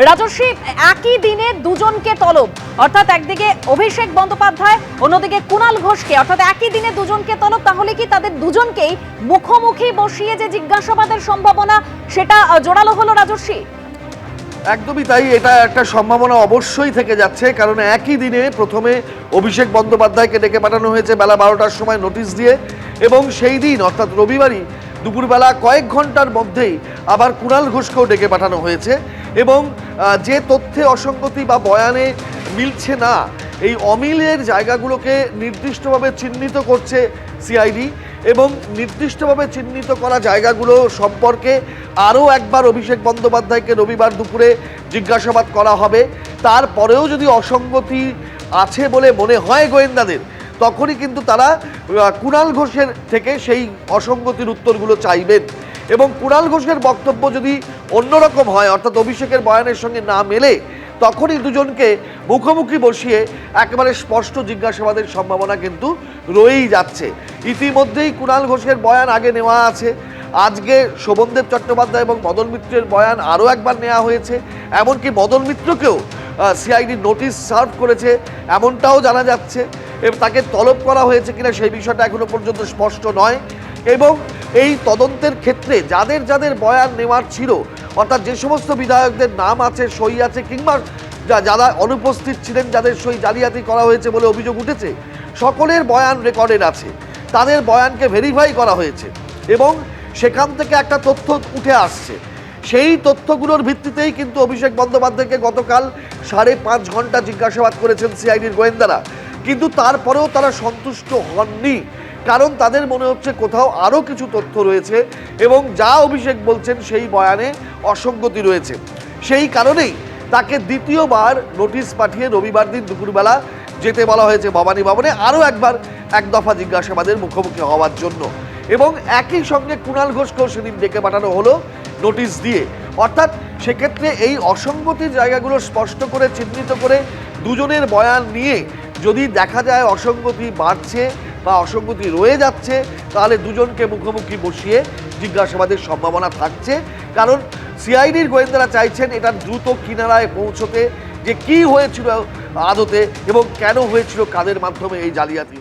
রাজস্বী একই দিনে দুজনকে তলব, অর্থাৎ একদিকে অভিষেক বন্দ্যোপাধ্যায়, অন্যদিকে কুণাল ঘোষকে, অর্থাৎ একই দিনে দুজনকে তলব। তাহলে কি তাদের দুজনকেই মুখোমুখি বসিয়ে যে জিজ্ঞাসাবাদের সম্ভাবনা সেটা জোরালো হলো রাজস্বী? একদমই তাই, এটা একটা সম্ভাবনা অবশ্যই থেকে যাচ্ছে। কারণ একই দিনে প্রথমে অভিষেক বন্দ্যোপাধ্যায়কে ডেকে পাঠানো হয়েছে বেলা 12টার সময় নোটিশ দিয়ে, এবং সেই দিন অর্থাৎ রবিবারই দুপুরবেলা কয়েক ঘন্টার মধ্যেই আবার কুণাল ঘোষকেও ডেকে পাঠানো হয়েছে। এবং যে তথ্যে অসঙ্গতি বা বয়ানে মিলছে না, এই অমিলের জায়গাগুলোকে নির্দিষ্টভাবে চিহ্নিত করছে সিআইডি, এবং নির্দিষ্টভাবে চিহ্নিত করা জায়গাগুলো সম্পর্কে আরও একবার অভিষেক বন্দ্যোপাধ্যায়কে রবিবার দুপুরে জিজ্ঞাসাবাদ করা হবে। তারপরেও যদি অসঙ্গতি আছে বলে মনে হয় গোয়েন্দাদের, তখনই কিন্তু তারা কুণাল ঘোষের থেকে সেই অসঙ্গতির উত্তরগুলো চাইবেন। এবং কুণাল ঘোষের বক্তব্য যদি অন্যরকম হয়, অর্থাৎ অভিষেকের বয়ানের সঙ্গে না মেলে, তখনই দুজনকে মুখোমুখি বসিয়ে একেবারে স্পষ্ট জিজ্ঞাসাবাদের সম্ভাবনা কিন্তু রয়েই যাচ্ছে। ইতিমধ্যেই কুণাল ঘোষের বয়ান আগে নেওয়া আছে, আজকে শোভনদেব চট্টোপাধ্যায় এবং মদন মিত্রের বয়ান আরও একবার নেওয়া হয়েছে। এমনকি মদন মিত্রকেও সিআইডি নোটিশ সার্ভ করেছে এমনটাও জানা যাচ্ছে, এবং তাকে তলব করা হয়েছে কিনা সেই বিষয়টা এখনো পর্যন্ত স্পষ্ট নয়। এবং এই তদন্তের ক্ষেত্রে যাদের যাদের বয়ান নেওয়ার ছিল, অর্থাৎ যে সমস্ত বিধায়কদের নাম আছে, সই আছে, কিংবা যারা অনুপস্থিত ছিলেন, যাদের সই জালিয়াতি করা হয়েছে বলে অভিযোগ উঠেছে, সকলের বয়ান রেকর্ডেড আছে, তাদের বয়ানকে ভেরিফাই করা হয়েছে, এবং সেখান থেকে একটা তথ্য উঠে আসছে। সেই তথ্যগুলোর ভিত্তিতেই কিন্তু অভিষেক বন্দ্যোপাধ্যায়কে গতকাল 5.5 ঘন্টা জিজ্ঞাসাবাদ করেছেন সিআইডির গোয়েন্দারা। কিন্তু তারপরেও তারা সন্তুষ্ট হননি, কারণ তাদের মনে হচ্ছে কোথাও আরও কিছু তথ্য রয়েছে, এবং যা অভিষেক বলছেন সেই বয়ানে অসঙ্গতি রয়েছে। সেই কারণেই তাকে দ্বিতীয়বার নোটিশ পাঠিয়ে রবিবার দিন দুপুরবেলা যেতে বলা হয়েছে ভবানী ভবনে, আরও একবার এক দফা জিজ্ঞাসাবাদের মুখোমুখি হওয়ার জন্য। এবং একই সঙ্গে কুণাল ঘোষকেও সেদিন ডেকে পাঠানো হলো নোটিশ দিয়ে। অর্থাৎ সেক্ষেত্রে এই অসঙ্গতির জায়গাগুলো স্পষ্ট করে চিহ্নিত করে দুজনের বয়ান নিয়ে যদি দেখা যায় অসঙ্গতি বাড়ছে বা অসঙ্গতি রয়ে যাচ্ছে, তাহলে দুজনকে মুখোমুখি বসিয়ে জিজ্ঞাসাবাদের সম্ভাবনা থাকছে। কারণ সিআইডির গোয়েন্দারা চাইছেন এটা দ্রুত কিনারায় পৌঁছতে, যে কি হয়েছিল আদতে এবং কেন হয়েছিল, কাদের মাধ্যমে এই জালিয়াতি